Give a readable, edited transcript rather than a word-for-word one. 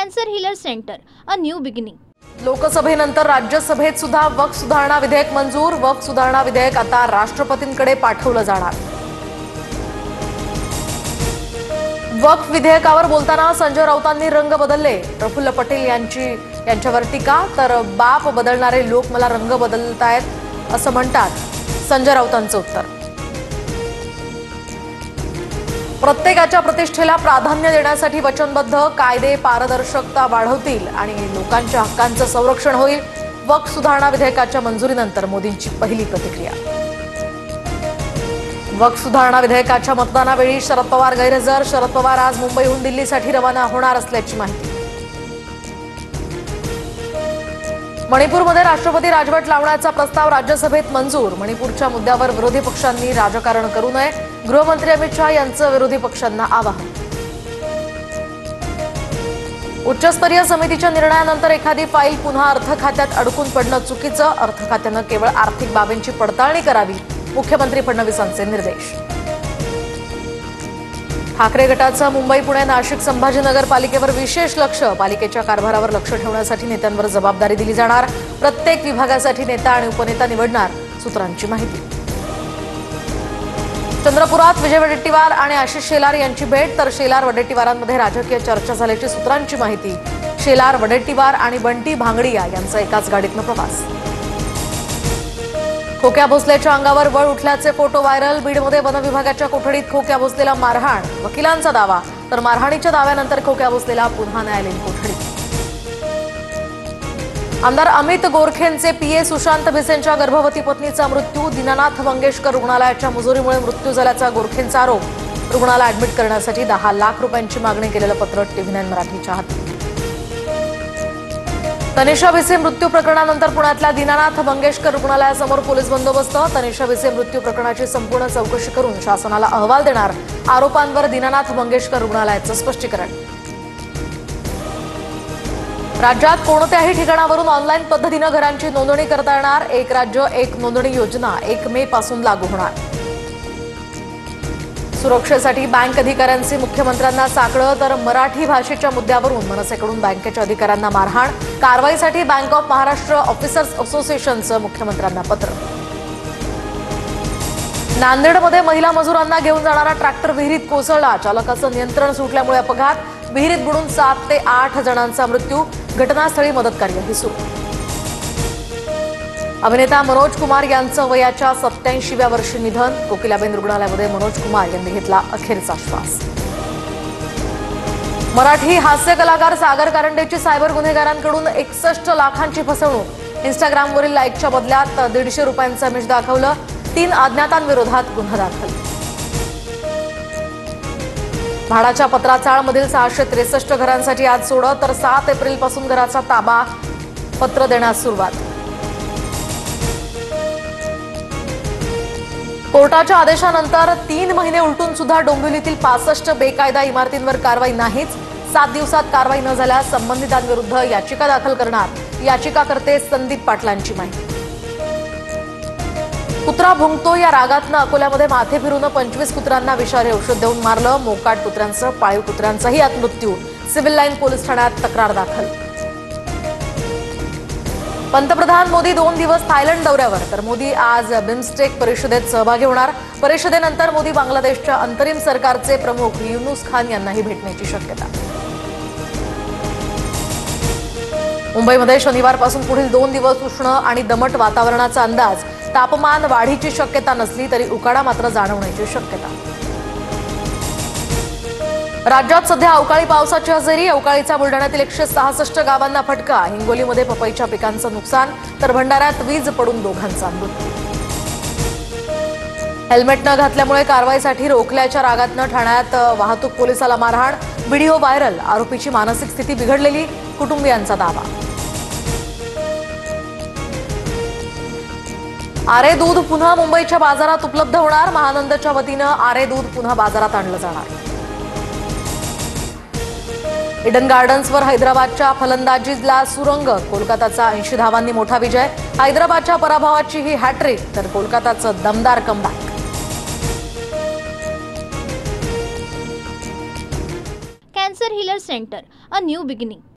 Cancer healer centre, a new beginning. लोकसभेनंतर राज्यसभेत सुद्धा वक्फ सुधारणा विधेयक मंजूर। वक्फ सुधारणा विधेयक आता राष्ट्रपतींकडे पाठवलं जाणार। वक्फ विधेयकावर बोलताना संजय राऊतांनी रंग बदलले। प्रफुल्ल पटेल यांच्यावर टीका, तर बाप बदलणारे लोक मला रंग बदलतायत असं म्हणतात संजय राऊतांचं उत्तर। प्रत्येकाच्या प्रतिष्ठेला प्राधान्य देण्यासाठी वचनबद्ध, कायदे पारदर्शकता वाढवतील आणि लोकांच्या हक्कांचं संरक्षण होईल। वक्फ सुधारणा विधेयकाच्या मंजुरीनंतर मोदींची पहिली प्रतिक्रिया। वक्फ सुधारणा विधेयकाच्या मतदानावेळी शरद पवार गैरहजर। शरद पवार आज मुंबईहून दिल्लीसाठी रवाना होणार असल्याची माहिती। मणिपूरमध्ये राष्ट्रपती राजवट लावण्याचा प्रस्ताव राज्यसभेत मंजूर। मणिपूरच्या मुद्द्यावर विरोधी पक्षांनी राजकारण करू नये, गृहमंत्री अमित शहा यांचं विरोधी पक्षांना आवाहन। उच्चस्तरीय समितीच्या निर्णयानंतर एखादी फाईल पुन्हा अर्थ खात्यात अडकून पडणं चुकीचं। अर्थ खात्यानं केवळ आर्थिक बाबींची पडताळणी करावी, मुख्यमंत्री फडणवीसांचे निर्देश। ठाकरे गटाचं मुंबई, पुणे, नाशिक, संभाजीनगर पालिकेवर विशेष लक्ष। पालिकेच्या कारभारावर लक्ष ठेवण्यासाठी नेत्यांवर जबाबदारी दिली जाणार। प्रत्येक विभागासाठी नेता आणि उपनेता निवडणार, सूत्रांची माहिती। चंद्रपुरात विजय वडेट्टीवार आणि आशिष शेलार यांची भेट, तर शेलार वडेट्टीवारांमध्ये राजकीय चर्चा झाल्याची सूत्रांची माहिती। शेलार, वडेट्टीवार आणि बंटी भांगडिया यांचा एकाच गाडीतनं प्रवास। खोक्या भोसलेच्या अंगावर वळ उठल्याचे फोटो व्हायरल। बीडमध्ये वनविभागाच्या कोठडीत खोक्या भोसलेला मारहाण, वकिलांचा दावा, तर मारहाणीच्या दाव्यानंतर खोक्या भोसलेला पुन्हा न्यायालयीन कोठडीत। आमदार अमित गोरखेंचे पीए सुशांत भिसेंच्या गर्भवती पत्नीचा मृत्यू। दीनानाथ मंगेशकर रुग्णालयाच्या मुजोरीमुळे मृत्यू झाल्याचा गोरखेंचा आरोप। रुग्णाला ऍडमिट करण्यासाठी 10 लाख रुपयांची मागणी केलेलं पत्र TV9 मराठीच्या हाती। तनिषा भिसे मृत्यू प्रकरणानंतर पुण्यातल्या दीनानाथ मंगेशकर रुग्णालयासमोर पोलीस बंदोबस्त। तनिषा भिसे मृत्यू प्रकरणाची संपूर्ण चौकशी करून शासनाला अहवाल देणार, आरोपांवर दीनानाथ मंगेशकर रुग्णालयाचं स्पष्टीकरण। राज्यात कोणत्याही ठिकाणावरून ऑनलाईन पद्धतीनं घरांची नोंदणी करता येणार। एक राज्य एक नोंदणी योजना 1 मे पासून लागू होणार। सुरक्षेसाठी बँक अधिकाऱ्यांचे मुख्यमंत्र्यांना साकडं, तर मराठी भाषेच्या मुद्द्यावरून मनसेकडून बँकेच्या अधिकाऱ्यांना मारहाण। कारवाईसाठी बँक ऑफ महाराष्ट्र ऑफिसर्स असोसिएशनचं मुख्यमंत्र्यांना पत्र। नांदेडमध्ये महिला मजुरांना घेऊन जाणारा ट्रॅक्टर विहिरीत कोसळला। चालकाचं नियंत्रण सुटल्यामुळे अपघात, विहिरीत बुडून 7 ते 8 जणांचा मृत्यू। घटनास्थळी मदतकार्यही सुरू। अभिनेता मनोज कुमार यांचं वयाच्या 87व्या वर्षी निधन। कोकिलाबेन रुग्णालयामध्ये मनोज कुमार यांनी घेतला अखेरचा श्वास। मराठी हास्य कलाकार सागर कारंडेची सायबर गुन्हेगारांकडून 61 लाखांची फसवणूक। इंस्टाग्रामवरील लाईकच्या बदल्यात 150 रुपयांचं आमिष दाखवलं। 3 अज्ञातांविरोधात गुन्हा दाखल। म्हाडाच्या पत्राचाळमधील 663 घरांसाठी आज सोडत, तर 7 एप्रिलपासून घराचा ताबा पत्र देण्यास सुरुवात। कोर्टाच्या आदेशानंतर 3 महिने उलटून सुद्धा डोंबिवलीतील 65 बेकायदा इमारतींवर कारवाई नाहीच। 7 दिवसात कारवाई न झाल्यास संबंधितांविरुद्ध याचिका दाखल करणार, याचिकाकर्ते संदीप पाटलांची माहिती। कुत्रा भुंकतो या रागातनं अकोल्यामध्ये माथे फिरून 25 कुत्र्यांना विषारी औषध देऊन मारलं। मोकाट कुत्र्यांसह पाळीव कुत्र्यांचाही यात मृत्यू। सिव्हिल लाईन पोलीस ठाण्यात तक्रार दाखल। पंतप्रधान मोदी 2 दिवस थायलंड दौऱ्यावर, तर मोदी आज बिमस्टेक परिषदेत सहभागी होणार। परिषदेनंतर मोदी बांगलादेशच्या अंतरिम सरकारचे प्रमुख युनुस खान यांनाही भेटण्याची शक्यता। मुंबईमध्ये शनिवारपासून पुढील 2 दिवस उष्ण आणि दमट वातावरणाचा अंदाज। तापमान वाढीची शक्यता नसली तरी उकाडा मात्र जाणवण्याची शक्यता। राज्यात सध्या अवकाळी पावसाची हजेरी। अवकाळीचा बुलढाण्यातील 166 गावांना फटका। हिंगोलीमध्ये पपईच्या पिकांचं नुकसान, तर भंडाऱ्यात वीज पडून 2घांचा मृत्यू। हेल्मेट न घातल्यामुळे कारवाईसाठी रोखल्याच्या रागातनं ठाण्यात वाहतूक पोलिसाला मारहाण। व्हिडिओ व्हायरल, आरोपीची मानसिक स्थिती बिघडलेली, कुटुंबियांचा दावा। आरे दूध पुन्हा मुंबईच्या बाजारात उपलब्ध होणार। महानंदच्या वतीनं आरे दूध पुन्हा बाजारात आणलं जाणार। इडन गार्डन्सवर हैदराबादच्या फलंदाजीला सुरंग। कोलकाताचा 80 धावांनी मोठा विजय। हैदराबादच्या पराभवाची ही हॅट्रिक, तर कोलकाताचं दमदार comeback. Cancer healer centre, a new beginning.